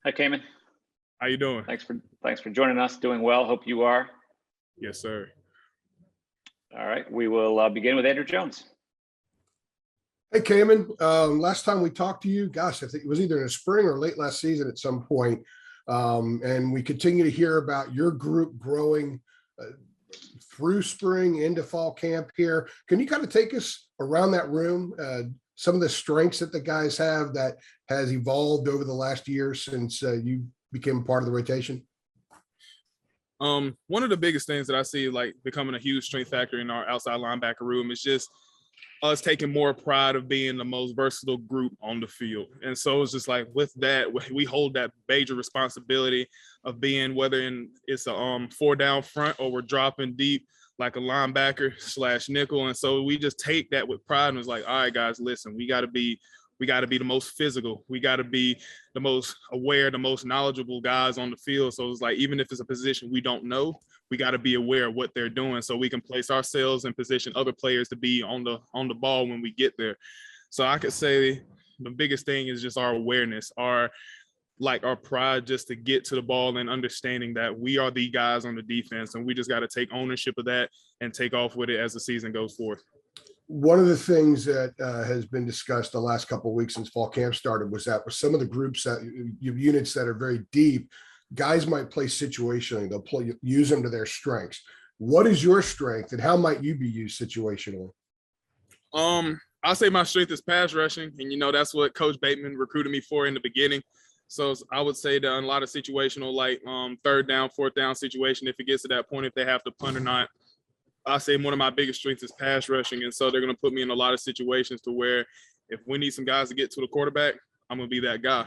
Hi, Kaimon. How you doing? Thanks for joining us. Doing well. Hope you are. Yes, sir. All right. We will begin with Andrew Jones. Hey, Kaimon. Last time we talked to you, gosh, I think it was either in the spring or late last season at some point. And we continue to hear about your group growing through spring into fall camp here. Can you kind of take us around that room? Some of the strengths that the guys have that has evolved over the last year since you became part of the rotation? One of the biggest things that I see like becoming a huge strength factor in our outside linebacker room is just us taking more pride of being the most versatile group on the field. And so it's just like with that, we hold that major responsibility of being, whether it's a 4 down front or we're dropping deep like a linebacker / nickel. And so we just take that with pride and it's like, all right, guys, listen, we got to be the most physical. We got to be the most aware, the most knowledgeable guys on the field. So it's like, even if it's a position we don't know, we got to be aware of what they're doing so we can place ourselves and position other players to be on the ball when we get there. So I could say the biggest thing is just our awareness, our pride just to get to the ball and understanding that we are the guys on the defense and we just got to take ownership of that and take off with it as the season goes forth. One of the things that has been discussed the last couple of weeks since fall camp started was that with some of the groups that units that are very deep, guys might play situationally. They'll use them to their strengths. What is your strength and how might you be used situationally? I'll say my strength is pass rushing. And, that's what Coach Bateman recruited me for in the beginning. So I would say that in a lot of situational, like 3rd down, 4th down situation, if it gets to that point, if they have to punt or not, I say one of my biggest strengths is pass rushing. And so they're going to put me in a lot of situations to where if we need some guys to get to the quarterback, I'm going to be that guy.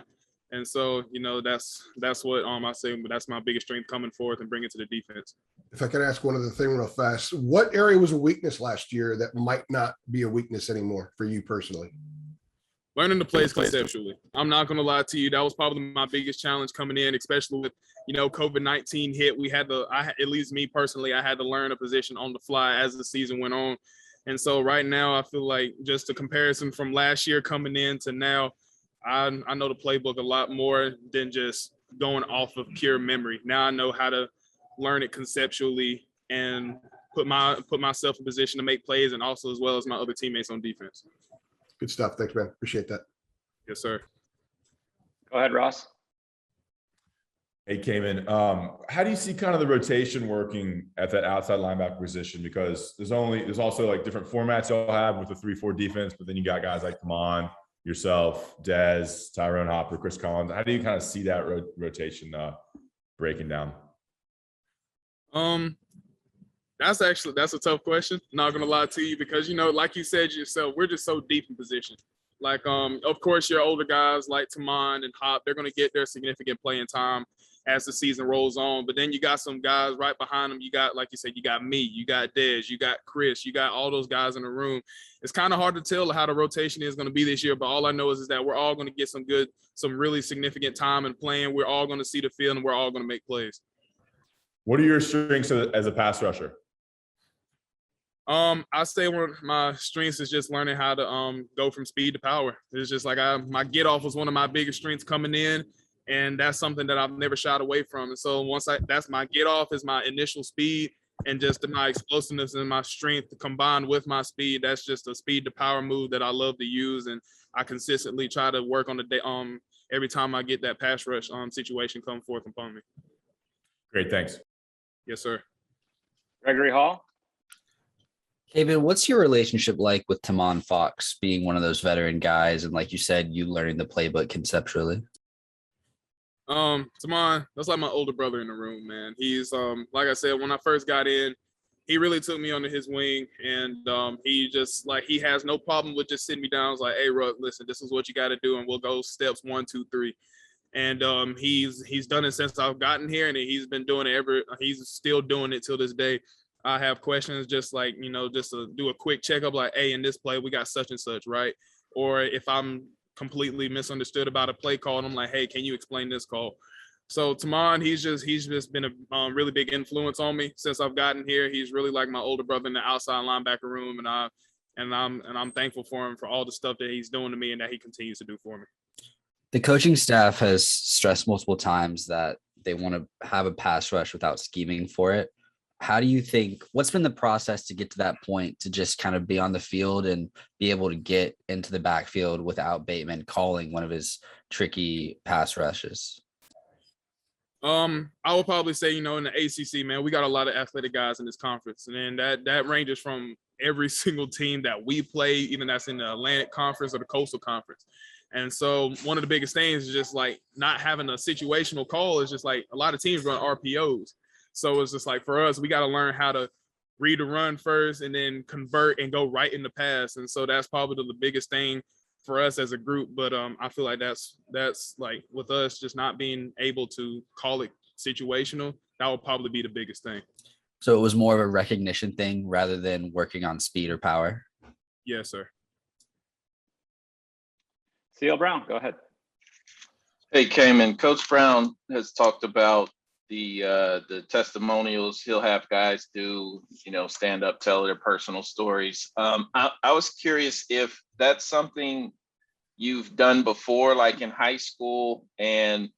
And so, that's what I say, but that's my biggest strength coming forth and bring it to the defense. If I could ask one other thing real fast, what area was a weakness last year that might not be a weakness anymore for you personally? Learning the plays conceptually. I'm not going to lie to you. That was probably my biggest challenge coming in, especially with, COVID-19 hit. At least me personally, I had to learn a position on the fly as the season went on. And so right now, I feel like just a comparison from last year coming in to now, I know the playbook a lot more than just going off of pure memory. Now I know how to learn it conceptually and put myself in position to make plays and also as well as my other teammates on defense. Good stuff. Thanks, man. Appreciate that. Yes, sir. Go ahead, Ross. Hey, Kaimon. How do you see kind of the rotation working at that outside linebacker position? Because there's also like different formats y'all have with the 3-4 defense, but then you got guys like Kaimon, yourself, Dez, Tyrone Hopper, Chris Collins. How do you kind of see that rotation breaking down? That's a tough question. Not gonna lie to you because like you said yourself, we're just so deep in position. Like, of course, your older guys like Taman and Hop, they're gonna get their significant playing time as the season rolls on. But then you got some guys right behind them. You got, like you said, you got me, you got Dez, you got Chris, you got all those guys in the room. It's kind of hard to tell how the rotation is going to be this year, but all I know is that we're all going to get some really significant time in playing. We're all going to see the field and we're all going to make plays. What are your strengths as a pass rusher? I say one of my strengths is just learning how to go from speed to power. It's just like my get off was one of my biggest strengths coming in. And that's something that I've never shied away from. And so that's my get off is my initial speed and just my explosiveness and my strength combined with my speed. That's just a speed to power move that I love to use. And I consistently try to work on the day, every time I get that pass rush situation come forth upon me. Great. Thanks. Yes, sir. Gregory Hall. David, what's your relationship like with Tamon Fox being one of those veteran guys? And like you said, you learning the playbook conceptually. Tamon, that's like my older brother in the room, man. He's like I said, when I first got in, he really took me under his wing, and he just he has no problem with just sitting me down. It's like, hey, Ruck, listen, this is what you got to do, and we'll go steps 1, 2, 3. And he's done it since I've gotten here, and he's been doing it he's still doing it till this day. I have questions just just to do a quick checkup, like, hey, in this play we got such and such, right? Or if I'm completely misunderstood about a play call and I'm like, hey, can you explain this call? So Tamon, he's just been a really big influence on me since I've gotten here. He's really like my older brother in the outside linebacker room, and I'm thankful for him for all the stuff that he's doing to me and that he continues to do for me. The coaching staff has stressed multiple times that they want to have a pass rush without scheming for it. How do you think, what's been the process to get to that point to just kind of be on the field and be able to get into the backfield without Bateman calling one of his tricky pass rushes? I would probably say, in the ACC, man, we got a lot of athletic guys in this conference, and then that ranges from every single team that we play, even that's in the Atlantic Conference or the Coastal Conference. And so one of the biggest things is just like not having a situational call is just like a lot of teams run RPOs. So it's just like for us, we got to learn how to read the run first and then convert and go right in the pass. And so that's probably the biggest thing for us as a group. But I feel like that's like with us just not being able to call it situational, that would probably be the biggest thing. So it was more of a recognition thing rather than working on speed or power. Yes, sir. C.L. Brown, go ahead. Hey, Kaimon, Coach Brown has talked about the testimonials. He'll have guys do, stand up, tell their personal stories. I was curious if that's something you've done before, like in high school, and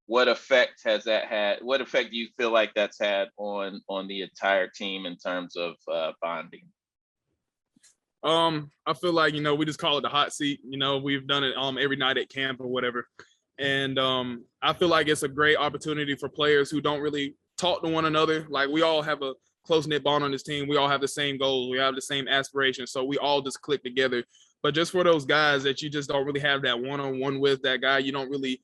what effect has that had? What effect do you feel like that's had on the entire team in terms of bonding? I feel like, we just call it the hot seat. We've done it every night at camp or whatever. And I feel like it's a great opportunity for players who don't really talk to one another. Like we all have a close-knit bond on this team. We all have the same goals. We have the same aspirations. So we all just click together. But just for those guys that you just don't really have that one-on-one with, that guy you don't really,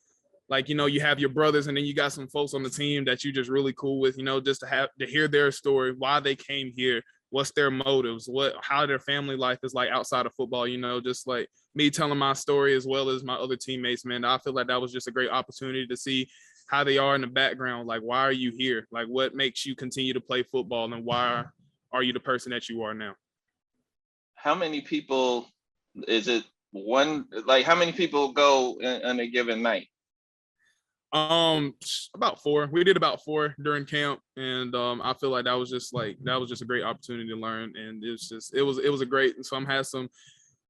like, you have your brothers and then you got some folks on the team that you just really cool with, just to hear their story, why they came here, what's their motives, how their family life is like outside of football, just like me telling my story as well as my other teammates, man. I feel like that was just a great opportunity to see how they are in the background. Like, why are you here? Like, what makes you continue to play football, and why are you the person that you are now? How many people is it how many people go on a given night? About 4. We did about 4 during camp, and I feel like that was just a great opportunity to learn, and it was a great. Some had some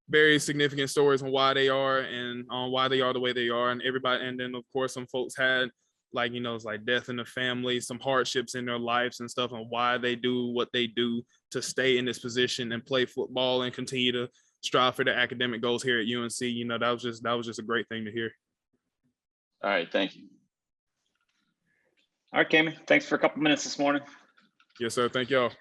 very significant stories on why they are and on why they are the way they are, and everybody, and then of course some folks had it's like death in the family, some hardships in their lives and stuff, and why they do what they do to stay in this position and play football and continue to strive for their academic goals here at UNC. That was just a great thing to hear. All right, thank you. All right, Kaimon, thanks for a couple minutes this morning. Yes, sir. Thank y'all.